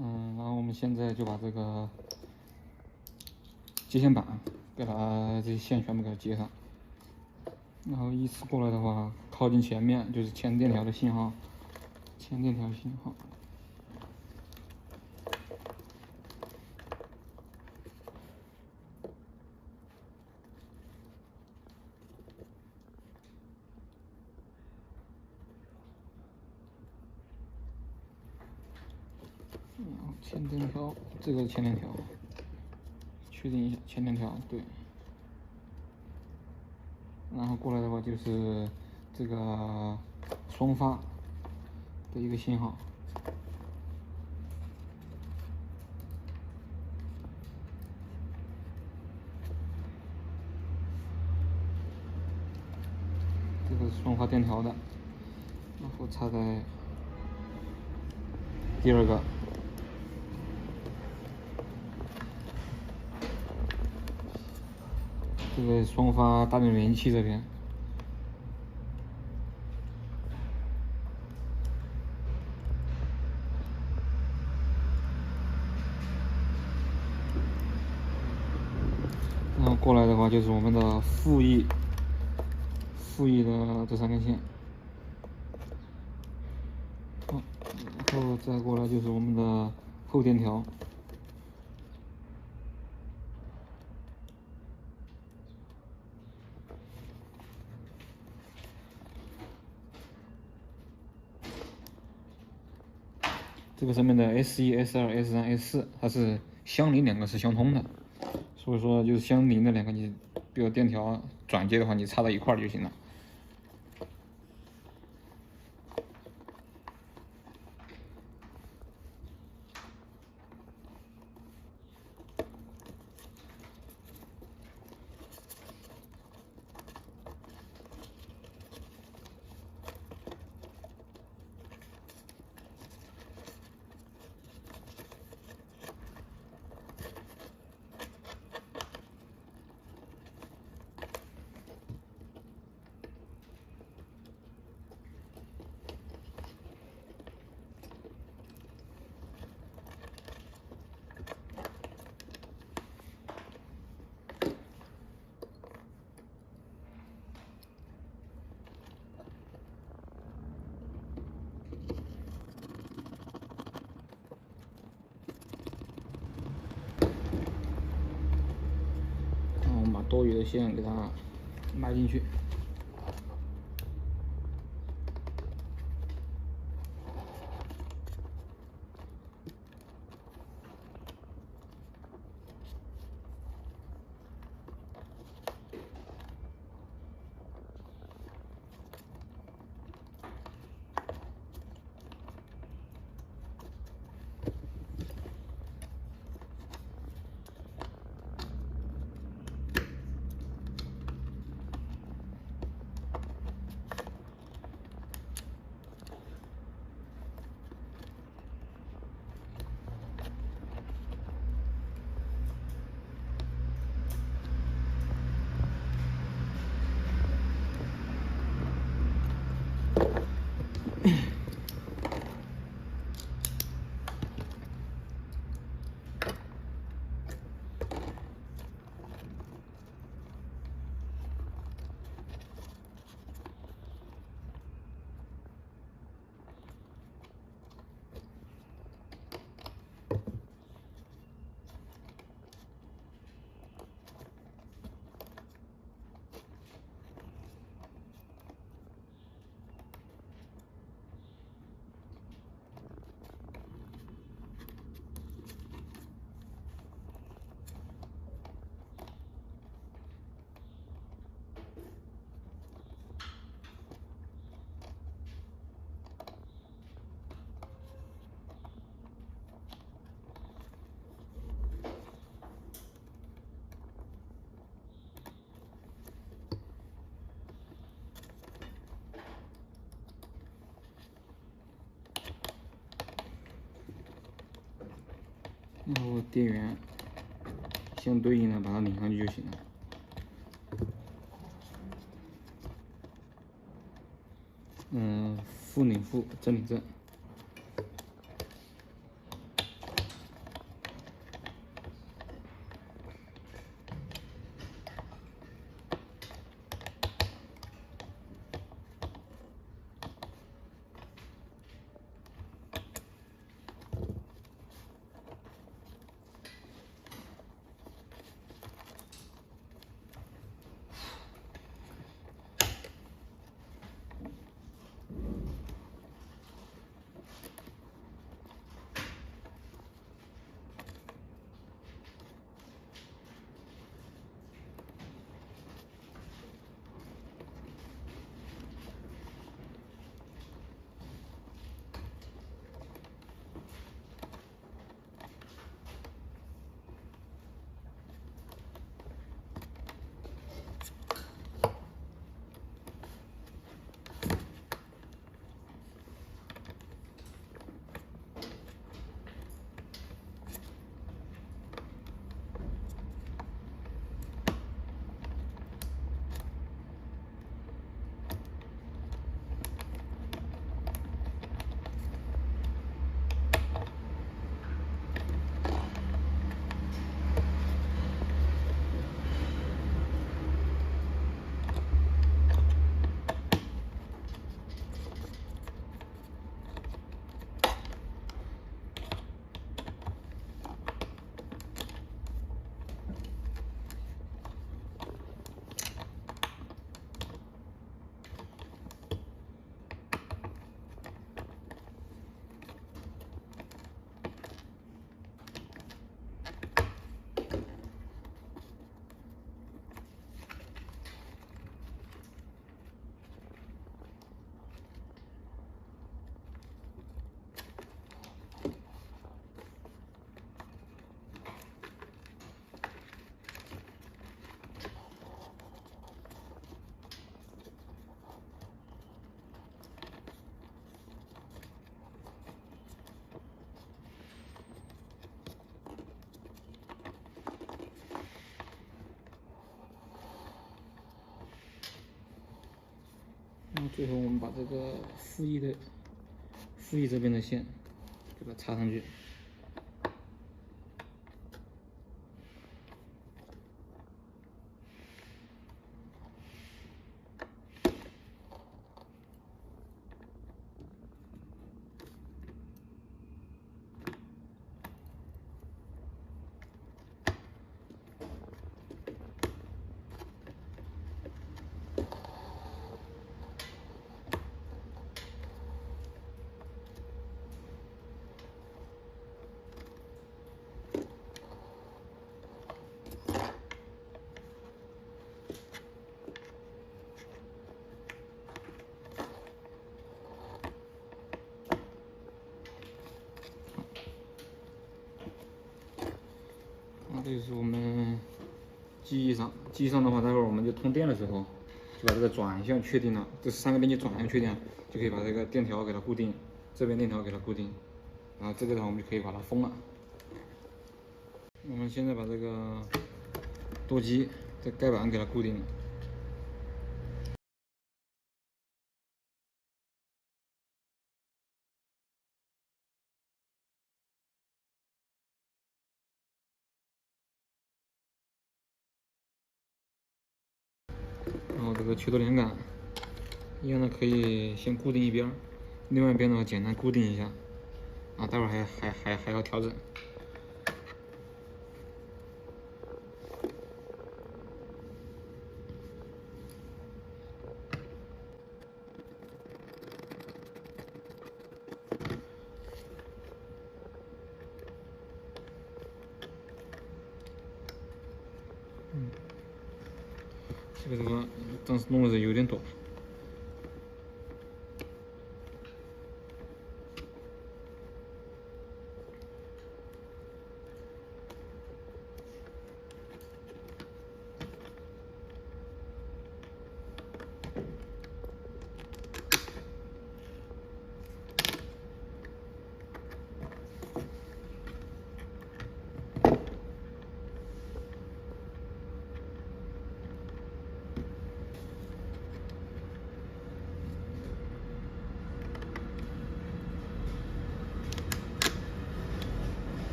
然后我们现在就把这个接线板给它这些线全部给它接上，然后依次过来的话，靠近前面就是前电条的信号，前电条信号。然后前电条，这个前电条，确定一下前电条对。然后过来的话就是这个双发的一个信号。这个是双发电条的，然后插在第二个。这个双发大电源器这边，然后过来的话就是我们的负 E 的这3根线，然后再过来就是我们的后电条。这个上面的 S1、S2、S3、S4，它是相邻2个是相通的，所以说就是相邻的2个，你比如电条转接的话，你插到一块儿就行了。多余的线给它埋进去。然后电源相对应的把它拧上去就行了。负拧负，正拧正。最后我们把这个负一这边的线给它插上去。这就是我们机翼上的话，待会儿我们就通电的时候，就把这个转向确定了，这3个电机转向确定了，就可以把这个电条给它固定，这边电条给它固定，然后这个的话我们就可以把它封了。我们现在把这个舵机这盖板给它固定了。然后这个驱动连杆一样的可以先固定一边，另外一边的话简单固定一下，啊，待会儿还要调整。这个地方当时弄的是有点短。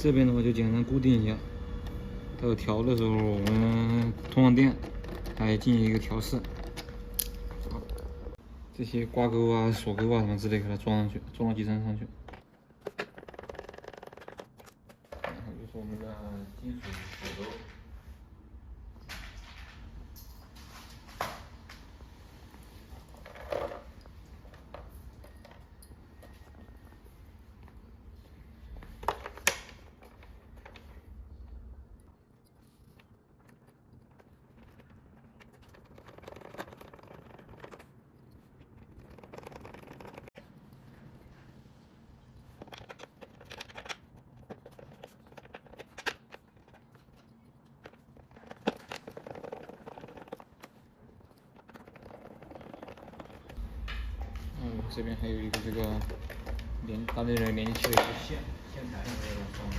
这边的话就简单固定一下，到时候调的时候我们通上电，来进行一个调试。好，这些挂钩啊、锁钩啊什么之类给它装上去，装到机身上去。然后就是我们的金属锁钩。这边还有一个这个它那个连接器的一个线材上面要装。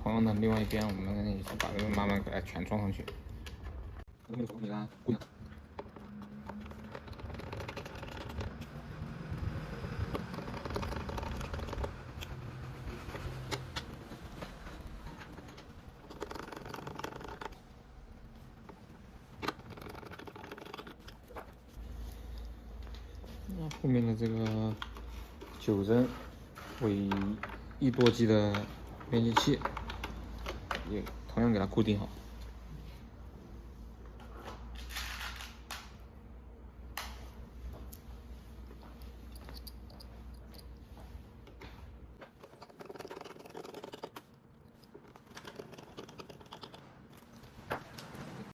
同样的，另外一边我们也是把这个慢慢给它全装上去。那后面的这个9针为1多 G 的连接器。也同样给它固定好。